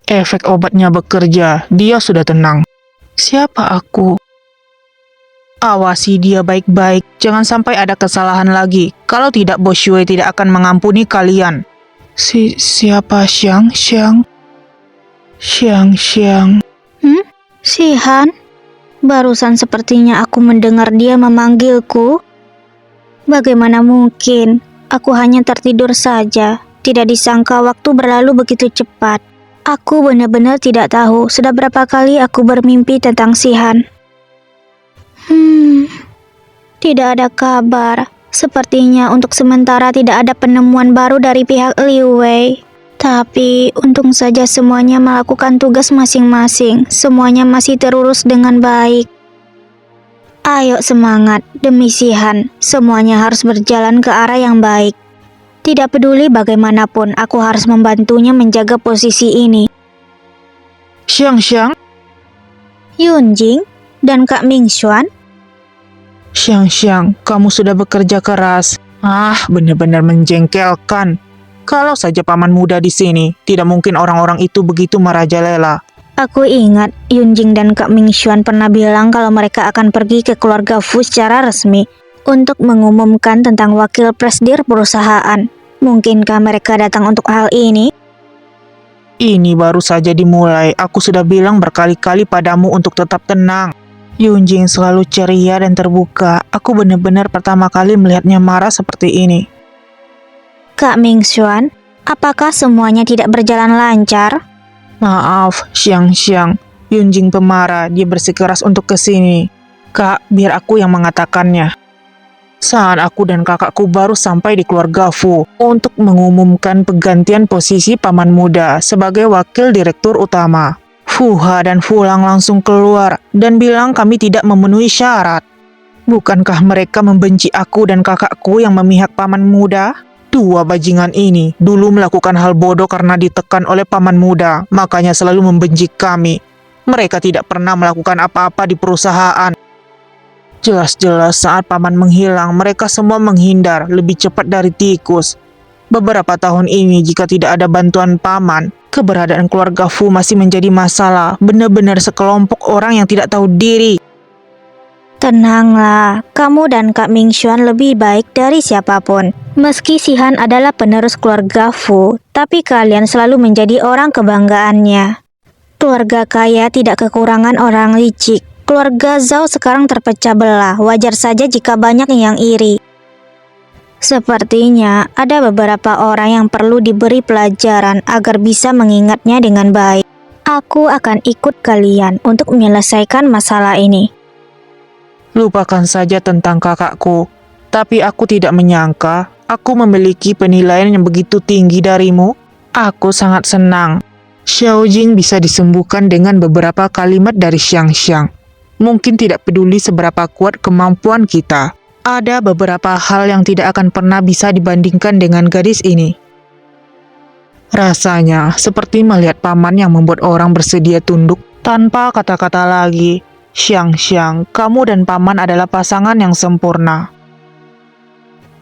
Efek obatnya bekerja, dia sudah tenang. Siapa aku? Awasi dia baik-baik, jangan sampai ada kesalahan lagi. Kalau tidak, Bos Yue tidak akan mengampuni kalian. Siapa Xiang Xiang? Xiang Xiang. Shihan? Barusan sepertinya aku mendengar dia memanggilku. Bagaimana mungkin? Aku hanya tertidur saja. Tidak disangka waktu berlalu begitu cepat. Aku benar-benar tidak tahu sudah berapa kali aku bermimpi tentang Shihan. Tidak ada kabar. Sepertinya untuk sementara tidak ada penemuan baru dari pihak Liu Wei. Tapi untung saja semuanya melakukan tugas masing-masing. Semuanya masih terurus dengan baik. Ayo semangat, demi Shihan. Semuanya harus berjalan ke arah yang baik. Tidak peduli bagaimanapun, aku harus membantunya menjaga posisi ini. Xiang Xiang? Yunjing dan Kak Mingxuan? Xiang Xiang, kamu sudah bekerja keras. Benar-benar menjengkelkan. Kalau saja paman muda di sini, tidak mungkin orang-orang itu begitu merajalela. Aku ingat Yunjing dan Kak Mingxuan pernah bilang kalau mereka akan pergi ke keluarga Fu secara resmi untuk mengumumkan tentang wakil presidir perusahaan. Mungkinkah mereka datang untuk hal ini? Ini baru saja dimulai. Aku sudah bilang berkali-kali padamu untuk tetap tenang. Yunjing selalu ceria dan terbuka. Aku benar-benar pertama kali melihatnya marah seperti ini. Kak Mingxuan, apakah semuanya tidak berjalan lancar? Maaf, Xiang Xiang. Yunjing pemarah, dia bersikeras untuk kesini. Kak, biar aku yang mengatakannya. Saat aku dan kakakku baru sampai di keluarga Fu untuk mengumumkan penggantian posisi paman muda sebagai wakil direktur utama. Fuha dan Fulang langsung keluar dan bilang kami tidak memenuhi syarat. Bukankah mereka membenci aku dan kakakku yang memihak paman muda? Dua bajingan ini dulu melakukan hal bodoh karena ditekan oleh paman muda, makanya selalu membenci kami. Mereka tidak pernah melakukan apa-apa di perusahaan. Jelas-jelas saat paman menghilang, mereka semua menghindar lebih cepat dari tikus. Beberapa tahun ini jika tidak ada bantuan paman, keberadaan keluarga Fu masih menjadi masalah. Benar-benar sekelompok orang yang tidak tahu diri. Tenanglah, kamu dan Kak Mingxuan lebih baik dari siapapun. Meski Shihan adalah penerus keluarga Fu, tapi kalian selalu menjadi orang kebanggaannya. Keluarga kaya tidak kekurangan orang licik. Keluarga Zhao sekarang terpecah belah, wajar saja jika banyak yang iri. Sepertinya ada beberapa orang yang perlu diberi pelajaran agar bisa mengingatnya dengan baik. Aku akan ikut kalian untuk menyelesaikan masalah ini. Lupakan saja tentang kakakku. Tapi aku tidak menyangka aku memiliki penilaian yang begitu tinggi darimu. Aku sangat senang. Xiao Jing bisa disembuhkan dengan beberapa kalimat dari Xiang Xiang. Mungkin tidak peduli seberapa kuat kemampuan kita. Ada beberapa hal yang tidak akan pernah bisa dibandingkan dengan gadis ini. Rasanya seperti melihat paman yang membuat orang bersedia tunduk tanpa kata-kata lagi. Xiang Xiang, kamu dan paman adalah pasangan yang sempurna.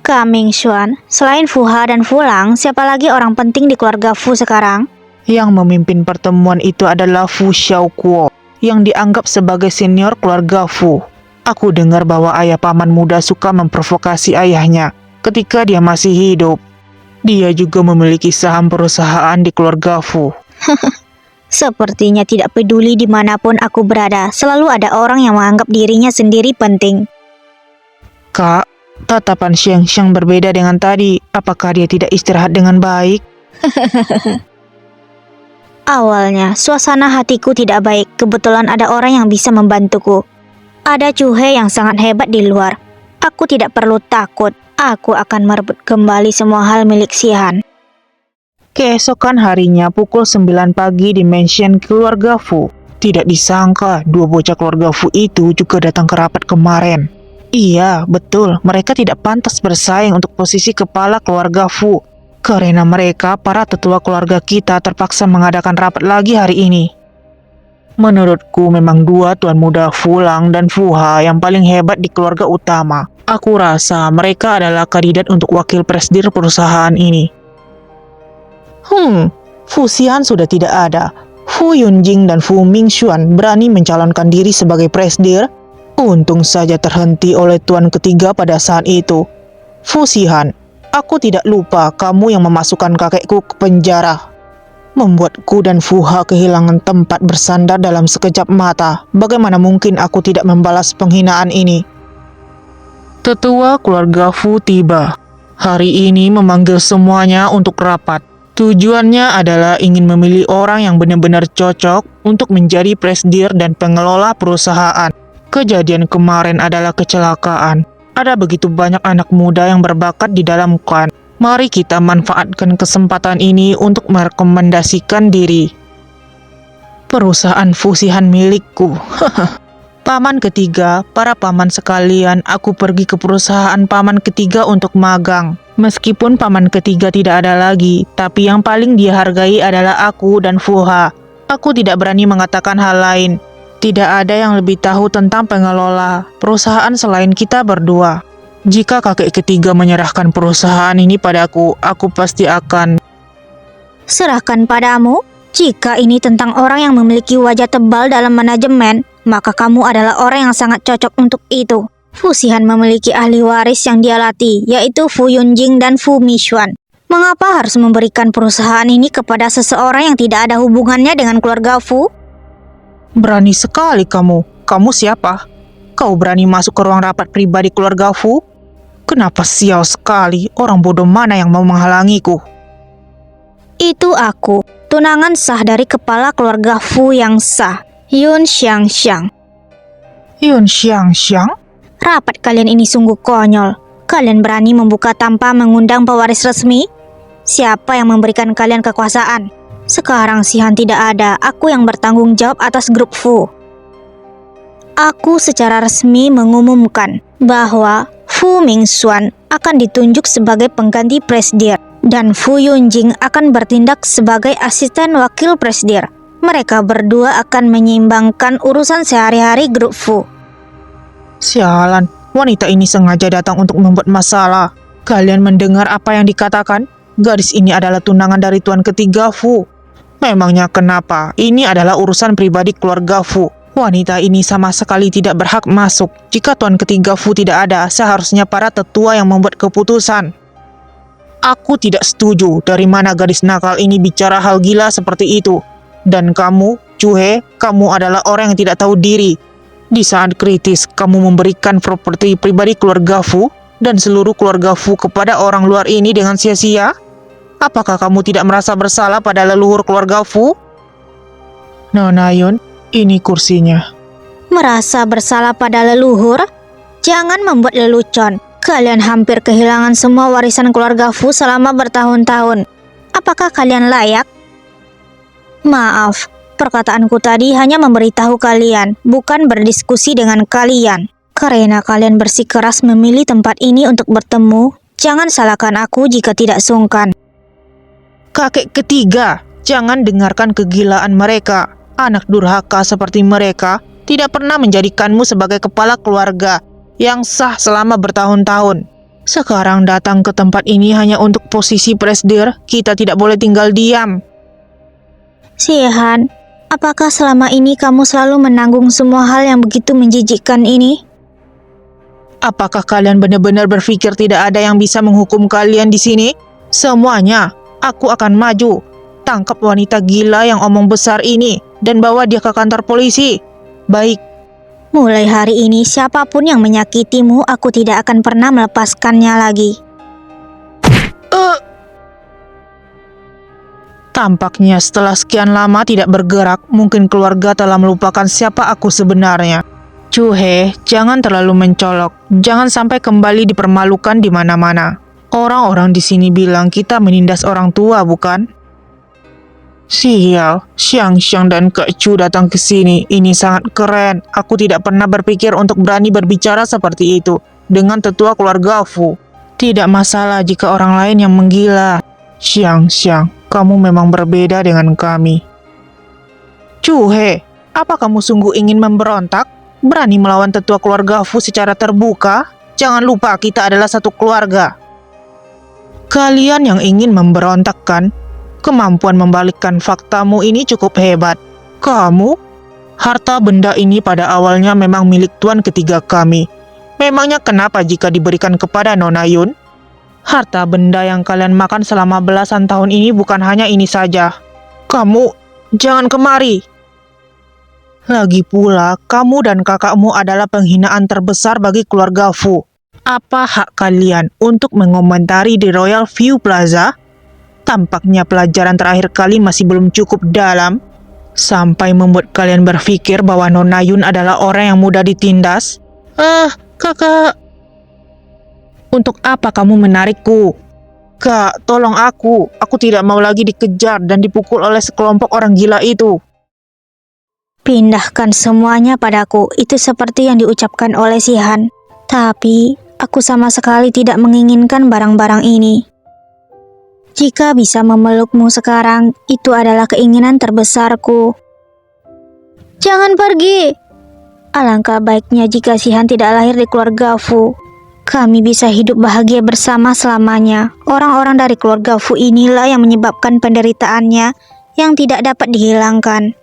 Kak Mingxuan, selain Fuha dan Fulang, siapa lagi orang penting di keluarga Fu sekarang? Yang memimpin pertemuan itu adalah Fu Xiaokuo, yang dianggap sebagai senior keluarga Fu. Aku dengar bahwa ayah paman muda suka memprovokasi ayahnya ketika dia masih hidup. Dia juga memiliki saham perusahaan di keluarga Fu. Sepertinya tidak peduli dimanapun aku berada, selalu ada orang yang menganggap dirinya sendiri penting. Kak, tatapan Xiang Xiang berbeda dengan tadi. Apakah dia tidak istirahat dengan baik? Awalnya, suasana hatiku tidak baik. Kebetulan ada orang yang bisa membantuku. Ada Cuhe yang sangat hebat di luar. Aku tidak perlu takut. Aku akan merebut kembali semua hal milik Shihan. Keesokan harinya pukul 9 pagi di mansion keluarga Fu. Tidak disangka dua bocah keluarga Fu itu juga datang ke rapat kemarin. Iya, betul. Mereka tidak pantas bersaing untuk posisi kepala keluarga Fu. Karena mereka, para tetua keluarga kita terpaksa mengadakan rapat lagi hari ini. Menurutku memang dua tuan muda Fulang dan Fuha yang paling hebat di keluarga utama. Aku rasa mereka adalah kandidat untuk wakil presidir perusahaan ini. Fusian sudah tidak ada. Fu Yunjing dan Fu Mingxuan berani mencalonkan diri sebagai presdir. Untung saja terhenti oleh tuan ketiga pada saat itu. Fu Xihan, aku tidak lupa kamu yang memasukkan kakekku ke penjara. Membuatku dan Fu Ha kehilangan tempat bersandar dalam sekejap mata. Bagaimana mungkin aku tidak membalas penghinaan ini? Tetua keluarga Fu tiba. Hari ini memanggil semuanya untuk rapat. Tujuannya adalah ingin memilih orang yang benar-benar cocok untuk menjadi presdir dan pengelola perusahaan. Kejadian kemarin adalah kecelakaan. Ada begitu banyak anak muda yang berbakat di dalam klan. Mari kita manfaatkan kesempatan ini untuk merekomendasikan diri. Perusahaan Fu Xihan milikku. Paman ketiga, para paman sekalian, aku pergi ke perusahaan paman ketiga untuk magang. Meskipun paman ketiga tidak ada lagi, tapi yang paling dia hargai adalah aku dan Fu Ha. Aku tidak berani mengatakan hal lain. Tidak ada yang lebih tahu tentang pengelola perusahaan selain kita berdua. Jika kakek ketiga menyerahkan perusahaan ini padaku, aku pasti akan... Serahkan padamu? Jika ini tentang orang yang memiliki wajah tebal dalam manajemen, maka kamu adalah orang yang sangat cocok untuk itu. Fu Xihan memiliki ahli waris yang dia latih, yaitu Fu Yunjing dan Fu Mingxuan. Mengapa harus memberikan perusahaan ini kepada seseorang yang tidak ada hubungannya dengan keluarga Fu? Berani sekali kamu. Kamu siapa? Kau berani masuk ke ruang rapat pribadi keluarga Fu? Kenapa sial sekali, orang bodoh mana yang mau menghalangiku? Itu aku, tunangan sah dari kepala keluarga Fu yang sah, Yun Xiangxiang. Yun Xiangxiang? Rapat kalian ini sungguh konyol. Kalian berani membuka tanpa mengundang pewaris resmi? Siapa yang memberikan kalian kekuasaan? Sekarang Xihan tidak ada, aku yang bertanggung jawab atas grup Fu. Aku secara resmi mengumumkan bahwa Fu Mingxuan akan ditunjuk sebagai pengganti presdir dan Fu Yunjing akan bertindak sebagai asisten wakil presdir. Mereka berdua akan menyeimbangkan urusan sehari-hari grup Fu. Sialan, wanita ini sengaja datang untuk membuat masalah. Kalian mendengar apa yang dikatakan? Gadis ini adalah tunangan dari tuan ketiga Fu. Memangnya kenapa? Ini adalah urusan pribadi keluarga Fu. Wanita ini sama sekali tidak berhak masuk. Jika tuan ketiga Fu tidak ada, seharusnya para tetua yang membuat keputusan. Aku tidak setuju. Dari mana gadis nakal ini bicara hal gila seperti itu? Dan kamu, Cuhe, kamu adalah orang yang tidak tahu diri. Di saat kritis, kamu memberikan properti pribadi keluarga Fu dan seluruh keluarga Fu kepada orang luar ini dengan sia-sia? Apakah kamu tidak merasa bersalah pada leluhur keluarga Fu? Nona Yun, ini kursinya. Merasa bersalah pada leluhur? Jangan membuat lelucon. Kalian hampir kehilangan semua warisan keluarga Fu selama bertahun-tahun. Apakah kalian layak? Maaf, perkataanku tadi hanya memberitahu kalian, bukan berdiskusi dengan kalian. Karena kalian bersikeras memilih tempat ini untuk bertemu, jangan salahkan aku jika tidak sungkan. Kakek ketiga, jangan dengarkan kegilaan mereka. Anak durhaka seperti mereka tidak pernah menjadikanmu sebagai kepala keluarga yang sah selama bertahun-tahun. Sekarang datang ke tempat ini hanya untuk posisi presdir, kita tidak boleh tinggal diam. Xihan, apakah selama ini kamu selalu menanggung semua hal yang begitu menjijikkan ini? Apakah kalian benar-benar berpikir tidak ada yang bisa menghukum kalian di sini? Semuanya, aku akan maju. Tangkap wanita gila yang omong besar ini dan bawa dia ke kantor polisi. Baik. Mulai hari ini siapapun yang menyakitimu, aku tidak akan pernah melepaskannya lagi. Tampaknya setelah sekian lama tidak bergerak, mungkin keluarga telah melupakan siapa aku sebenarnya. Cuhe, jangan terlalu mencolok. Jangan sampai kembali dipermalukan di mana-mana. Orang-orang di sini bilang kita menindas orang tua, bukan? Sial, Xiangxiang dan Kak Chu datang ke sini. Ini sangat keren. Aku tidak pernah berpikir untuk berani berbicara seperti itu dengan tetua keluarga Fu. Tidak masalah jika orang lain yang menggila. Xiangxiang, kamu memang berbeda dengan kami. Cuhe, apa kamu sungguh ingin memberontak? Berani melawan tetua keluarga Fu secara terbuka? Jangan lupa kita adalah satu keluarga. Kalian yang ingin memberontak kan? Kemampuan membalikkan faktamu ini cukup hebat. Kamu? Harta benda ini pada awalnya memang milik tuan ketiga kami. Memangnya kenapa jika diberikan kepada Nona Yun? Harta benda yang kalian makan selama belasan tahun ini bukan hanya ini saja. Kamu, jangan kemari. Lagi pula, kamu dan kakakmu adalah penghinaan terbesar bagi keluarga Fu. Apa hak kalian untuk mengomentari di Royal View Plaza? Tampaknya pelajaran terakhir kali masih belum cukup dalam, sampai membuat kalian berpikir bahwa Nona Yun adalah orang yang mudah ditindas. Kakak. Untuk apa kamu menarikku? Kak, tolong aku. Aku tidak mau lagi dikejar dan dipukul oleh sekelompok orang gila itu. Pindahkan semuanya padaku, itu seperti yang diucapkan oleh si Han. Tapi, aku sama sekali tidak menginginkan barang-barang ini. Jika bisa memelukmu sekarang, itu adalah keinginan terbesarku. Jangan pergi! Alangkah baiknya jika si Han tidak lahir di keluarga Fu. Kami bisa hidup bahagia bersama selamanya. Orang-orang dari keluarga Fu inilah yang menyebabkan penderitaannya yang tidak dapat dihilangkan.